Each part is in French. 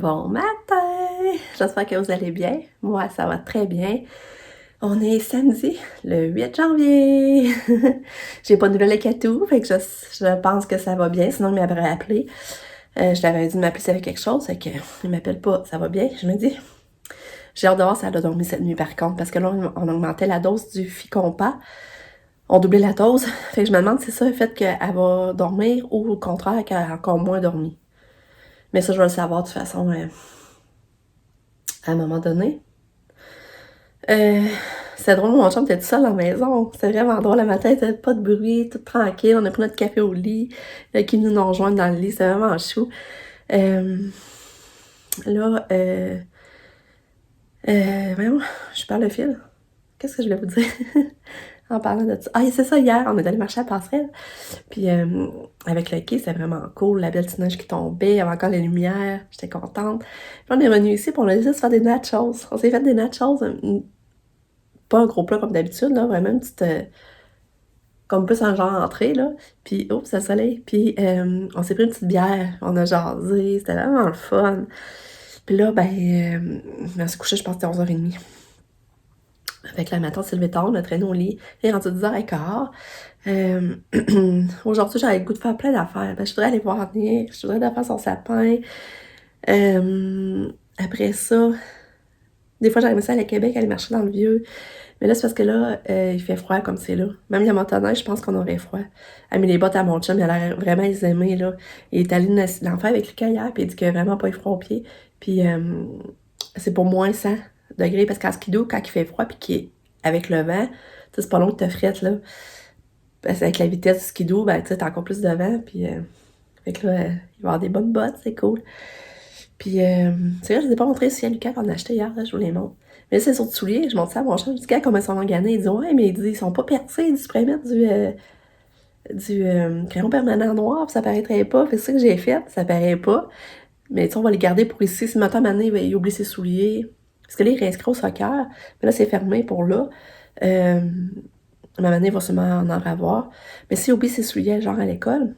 Bon matin! J'espère que vous allez bien. Moi, ça va très bien. On est samedi, le 8 janvier. J'ai pas de nouvelles avec Katou, fait que je pense que ça va bien, sinon il m'aurait appelé. Je l'avais dit de m'appeler s'il y avait quelque chose, fait que il m'appelle pas, ça va bien. Je me dis, j'ai hâte de voir si elle a dormi cette nuit par contre, parce que là, on augmentait la dose du Ficompa. On doublait la dose. Fait que je me demande si c'est ça le fait qu'elle va dormir ou au contraire qu'elle a encore moins dormi. Mais ça, je vais le savoir de toute façon à un moment donné. C'est drôle, mon chum était tout seul dans la maison. C'était vraiment drôle. Le matin, il était pas de bruit, tout tranquille. On a pris notre café au lit. Qui nous rejoint dans le lit. C'était vraiment chou. Voyons, je perds le fil. Qu'est-ce que je voulais vous dire en parlant de ça? Ah, c'est ça, hier, on est allé marcher à Passerelle. Puis, avec le quai, c'était vraiment cool. La belle petite neige qui tombait, il y avait encore les lumières. J'étais contente. Puis, on est revenu ici, puis on a décidé de se faire des nachos. On s'est fait des nachos. Pas un gros plat comme d'habitude, là, vraiment une petite... comme plus un genre entrée, là. Puis, oups, c'est le soleil. Puis, on s'est pris une petite bière, on a jasé, c'était vraiment le fun. Puis là, on s'est couché, je pense, c'était 11h30. Fait que là, matin, on s'est levé tard, on a traîné au lit. Il est rendu 10h15. Aujourd'hui, j'avais le goût de faire plein d'affaires. Je voudrais aller voir Nick, je voudrais aller faire son sapin. Après ça, des fois, j'aimais ça aller à Québec, aller marcher dans le vieux. Mais là, c'est parce que là, il fait froid comme c'est là. Même il y a motoneige, je pense qu'on aurait froid. Elle a mis les bottes à mon chum, il a l'air vraiment les aimer, là. Il est allé l'en faire avec Lucas hier, puis il dit qu'il a vraiment pas eu froid aux pieds. Puis c'est pour moins 100 degrés, parce qu'en skidoo, quand il fait froid, puis qu'il est avec le vent, c'est pas long que te frettes, là. Parce qu'avec la vitesse du skidoo, tu sais, t'as encore plus de vent, puis fait que là, il va y avoir des bonnes bottes, c'est cool. Puis, c'est vrai, je ne ai pas montré aussi à Lucas qu'on a acheté hier, là, je vous les montre. Mais là, c'est sur du soulier, je montre ça à mon chum, je dis, gars, comment ils sont enganés? Il dit, ouais, mais il dit, ils sont pas percés, il dit, tu pourrais mettre du crayon permanent noir, puis ça paraîtrait pas. Fait que c'est ça que j'ai fait, ça paraît pas. Mais tu sais, on va les garder pour ici. Si matin, maintenant, il oublie ses souliers. Parce que là, il réinscrit au soccer. Mais là, c'est fermé pour là. Ma il va sûrement en avoir. Mais s'il oublie ses souliers, genre à l'école,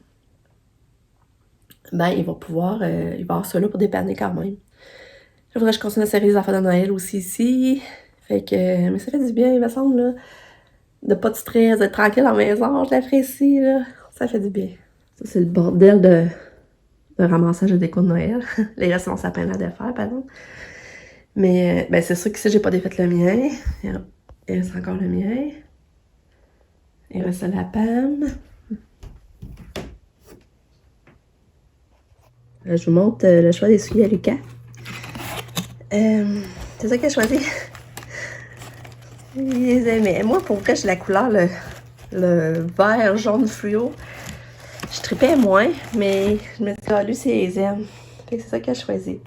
il va pouvoir, il va avoir ça là pour dépanner quand même. Il faudrait que je continue à serrer les affaires de Noël aussi ici. Fait que, mais ça fait du bien, il me semble, là. De pas de stress, d'être tranquille dans la maison, je l'apprécie, là. Ça fait du bien. Ça, c'est le bordel de ramassage de déco de Noël. Les restes, c'est mon sapin à défaire, pardon. Mais, c'est sûr que si j'ai pas défait le mien, il reste encore le mien. Il reste le lapin. Là, je vous montre le choix des souliers à Lucas. C'est ça qu'il a choisi. Il les aimait. Moi, pour vrai, j'ai la couleur, le vert jaune fluo. Je tripais moins, mais je me dis, ah, lui, c'est les aime. Fait que c'est ça qu'il a choisi.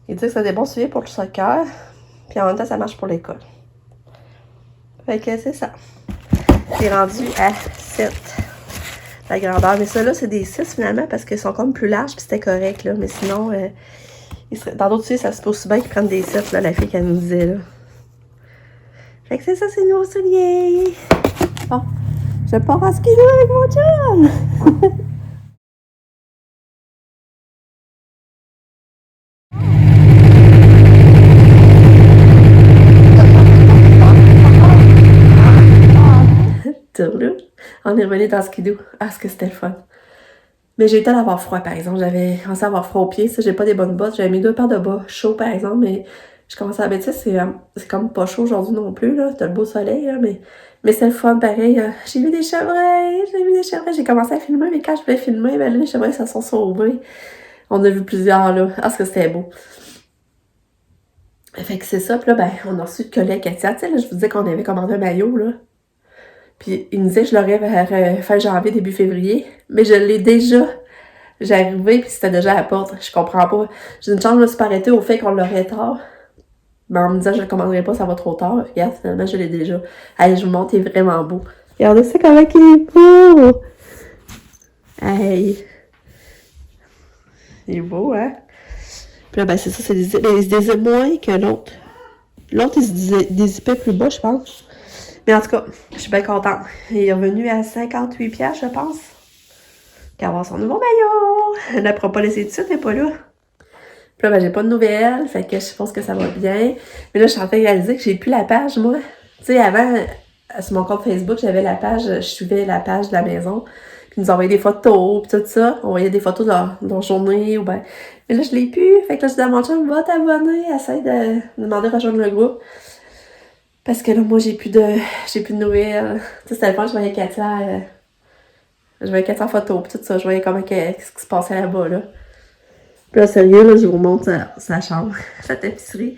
Il dit que c'est des bons souliers pour le soccer, puis en même temps, ça marche pour l'école. Fait que c'est ça. J'ai rendu à 7 la grandeur. Mais ça, là, c'est des 6 finalement, parce qu'ils sont comme plus larges, puis c'était correct, là. Mais sinon, dans d'autres souliers, ça se peut aussi bien qu'ils prennent des 7, là, la fille qu'elle nous disait, là. Fait que c'est ça, c'est nos souliers. Bon, je pars en skidoo avec mon chum. On est revenu dans skidoo. Ah, ce que c'était le fun. Mais j'ai eu le temps d'avoir froid, par exemple. J'avais commencé à avoir froid aux pieds. Ça, j'ai pas des bonnes bottes. J'avais mis 2 paires de bas chauds, par exemple, mais je commençais à... Ben, tu sais, c'est comme pas chaud aujourd'hui non plus, là. T'as le beau soleil, là, mais c'est le fun, pareil. J'ai vu des chevreuils. J'ai commencé à filmer, mais quand je voulais filmer, là, les chevreuils se sont sauvés. On a vu plusieurs, là. Ah, ce que c'était beau. Fait que c'est ça. Puis là, on a reçu de collègues Katia. Tu sais, là, je vous disais qu'on avait commandé un maillot, là. Puis il me disait que je l'aurais vers fin janvier, début février. Mais je l'ai déjà. J'ai arrivé, puis c'était déjà à la porte. Je comprends pas. J'ai une chance, je me suis pas arrêtée au fait qu'on l'aurait tard. Mais en me disant, je le commanderai pas, ça va trop tard. Regarde, finalement, je l'ai déjà. Allez, je vous montre, il est vraiment beau. Regardez ça, comment il est beau! Hey! Il est beau, hein? Puis là, c'est ça, c'est des il se désire moins que l'autre. L'autre, il se dézippait plus bas, je pense. Mais en tout cas, je suis bien contente. Il est revenu à 58$, je pense. Qu'à avoir son nouveau maillot. Elle ne pourra pas laisser tout de suite, elle n'est pas là. Puis là, ben, j'ai pas de nouvelles, fait que je pense que ça va bien. Mais là, je suis en train de réaliser que j'ai plus la page, moi. Tu sais, avant, sur mon compte Facebook, j'avais la page, je suivais la page de la maison. Puis ils nous envoyaient des photos, pis tout ça. On voyait des photos de leur journée, ou ben... Mais là, je l'ai plus. Fait que là, je dis à mon chum, va t'abonner, essaye de demander à rejoindre le groupe. Parce que là, moi, j'ai plus de nouvelles. Tu sais, c'était le fun, je voyais Katia en photo, pis tout ça. Je voyais qu'est-ce qui se passait là-bas, là. Puis là, sérieux, là, je vous montre sa chambre, sa tapisserie.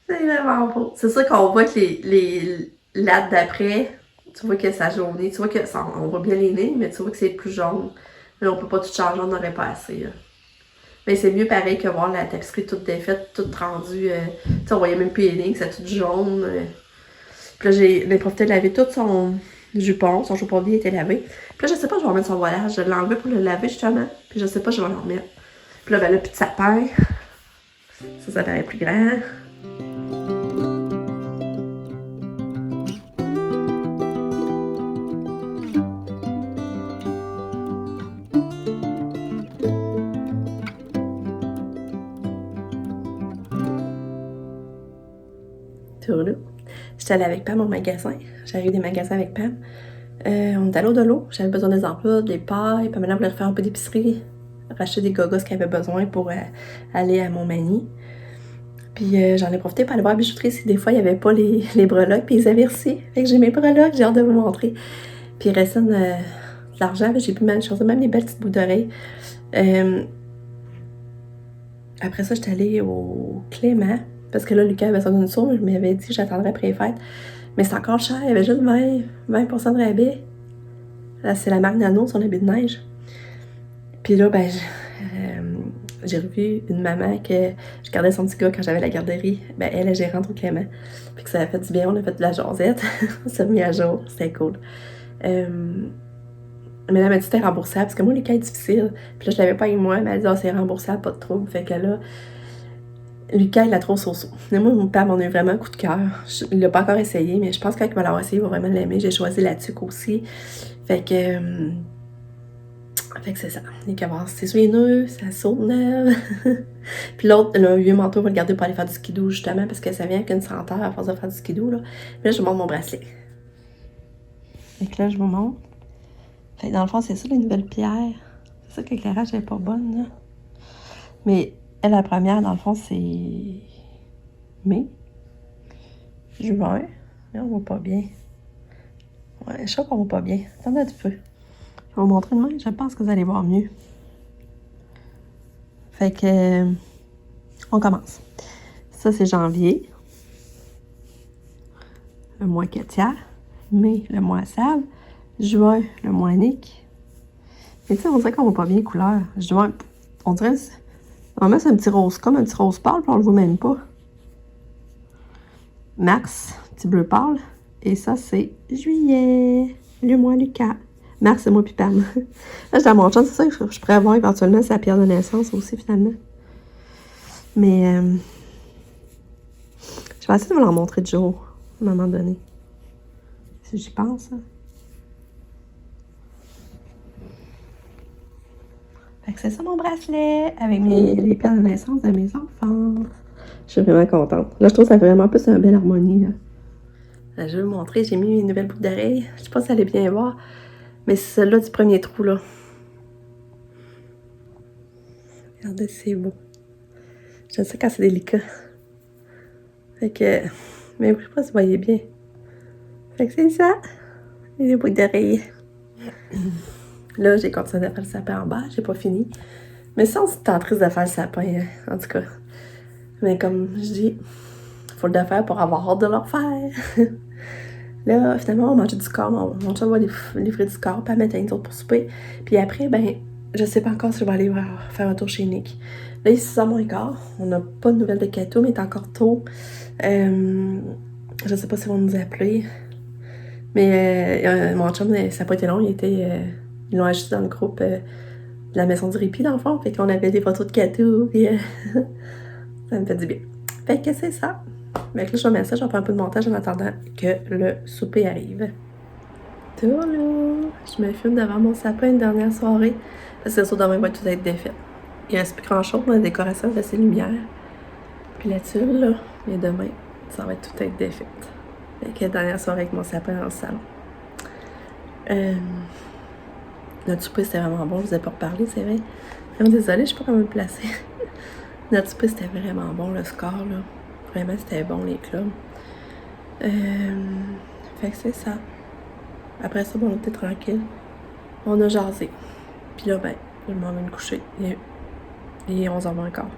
C'est vraiment beau. C'est sûr qu'on voit que les lattes d'après, tu vois que ça jaunit. Tu vois que on voit bien les lignes, mais tu vois que c'est plus jaune. Mais on peut pas tout changer, on n'aurait pas assez, là. Mais c'est mieux pareil que voir la tapisserie toute défaite, toute rendue. Tu sais, on voyait même plus les lignes, c'est toute jaune. Puis là, j'ai profité de laver tout son jupon vie était lavé. Puis là, je sais pas, je vais remettre son voilage. Je l'ai enlevé pour le laver, justement. Puis je sais pas, je vais le remettre. Puis là, ben, le petit sapin. Ça paraît plus grand. Là. J'étais allée avec Pam au magasin. J'arrive des magasins avec Pam. On est allé au Dolo. J'avais besoin des emplois, des pailles. Puis maintenant, on voulait refaire un peu d'épicerie. Racheter des gogos qu'elle avait besoin pour aller à Montmagny. Puis j'en ai profité pour aller voir la bijouterie si des fois il n'y avait pas les breloques. Puis ils avaient reçu. Fait que j'ai mes breloques, j'ai hâte de vous montrer. Puis il restait de l'argent. J'ai pu même choisir même les belles petites boucles d'oreilles. Après ça, j'étais allée au Clément. Parce que là, Lucas avait besoin d'une sourde, je m'avais dit que j'attendrais après les fêtes. Mais c'est encore cher, il y avait juste 20% de rabais. Là, c'est la marque Nano, son habit de neige. Puis là, ben, j'ai revu une maman que je gardais son petit gars quand j'avais la garderie. Ben, elle est gérante au Clément. Puis que ça a fait du bien, on a fait de la jasette. On s'est mis à jour, c'était cool. Mais là, elle m'a dit que c'était remboursable, parce que moi, Lucas est difficile. Puis là, je l'avais pas avec moi, mais elle a dit, c'est remboursable, pas de trouble. Fait que là, Lucas, il a trop sauce. Mais moi, mon père m'en a eu vraiment un coup de cœur. Il l'a pas encore essayé, mais je pense que quand il va l'avoir essayé, il va vraiment l'aimer. J'ai choisi la tuque aussi. Fait que c'est ça. Il va avoir ses souliers neufs, sa saute neuve. Puis l'autre, le vieux manteau, on va le garder pour aller faire du skidoo, justement, parce que ça vient avec une senteur à force de faire du skidoo, là. Puis là, je vous montre mon bracelet. Fait que là, je vous montre. Fait que dans le fond, c'est ça, les nouvelles pierres. C'est ça que l'éclairage n'est pas bonne, là. Mais elle, la première, dans le fond, c'est mai, juin. Mais on voit pas bien. Ouais, je crois qu'on voit pas bien. Attendez un petit peu. Je vais vous montrer demain. Je pense que vous allez voir mieux. Fait que... on commence. Ça, c'est janvier. Le mois Katia. Mai, le mois Sab. Juin, le mois Nick. Et tu sais, on dirait qu'on voit pas bien les couleurs. Juin, on dirait... Normalement, c'est un petit rose, comme un petit rose pâle, puis on le voit même pas. Mars, petit bleu pâle. Et ça, c'est juillet. Le mois Lucas. Mars, c'est moi puis Pam. Là, j'ai mon chum, c'est ça que je pourrais avoir éventuellement sa pierre de naissance aussi, finalement. Mais je vais essayer de vous l'en montrer de jour, à un moment donné. Si j'y pense. Hein. Fait que c'est ça mon bracelet, avec les pierres de naissance de mes enfants. Je suis vraiment contente. Là, je trouve que ça fait vraiment plus une belle harmonie. Là. Je vais vous montrer, j'ai mis mes nouvelles boucles d'oreilles. Je sais pas si vous allez bien voir, mais c'est celle-là du premier trou, là. Regardez, c'est beau. J'aime ça quand c'est délicat. Fait que... mais je sais pas si vous voyez bien. Fait que c'est ça, les boucles d'oreilles. Là, j'ai continué à faire le sapin en bas, j'ai pas fini. Mais ça, on s'est triste de faire le sapin, hein, en tout cas. Mais comme je dis, faut le faire pour avoir hâte de le faire. Là, finalement, on mangeait du corps. Mon chum va livrer du corps, pas mettre un autre pour souper. Puis après, ben, je sais pas encore si je vais aller faire un tour chez Nick. Là, il est 6h moins quart. On n'a pas de nouvelles de Kato, mais il est encore tôt. Je sais pas s'ils vont nous appeler. Mais mon chum, ça n'a pas été long. Ils l'ont ajouté dans le groupe de la maison du répit, dans le fond. Fait qu'on avait des photos de Kato. Puis ça me fait du bien. Fait que c'est ça. Fait que là, je vais mettre ça, je vais faire un peu de montage en attendant que le souper arrive. Tourlou! Je me filme devant mon sapin une dernière soirée. Parce que ça, demain va tout être défait. Il reste plus grand-chose dans la décoration, là, c'est lumière. Puis la tuile, là, mais demain, ça va tout être défait. Fait que la dernière soirée avec mon sapin dans le salon. Notre souper, c'était vraiment bon. Je vous ai pas reparlé, c'est vrai. Vraiment désolée, je sais pas comment me placer. Notre souper, c'était vraiment bon, le score, là. Vraiment, c'était bon, les clubs. Fait que c'est ça. Après ça, bon, on était tranquille. On a jasé. Puis là, ben, je m'en vais me coucher. Il est 11h encore.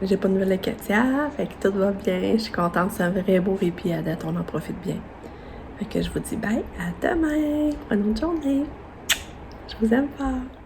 J'ai pas de nouvelles de Katia, fait que tout va bien. Je suis contente, c'est un vrai beau répit à date, on en profite bien. Fait que je vous dis bye, à demain pour une autre journée. Je vous aime fort.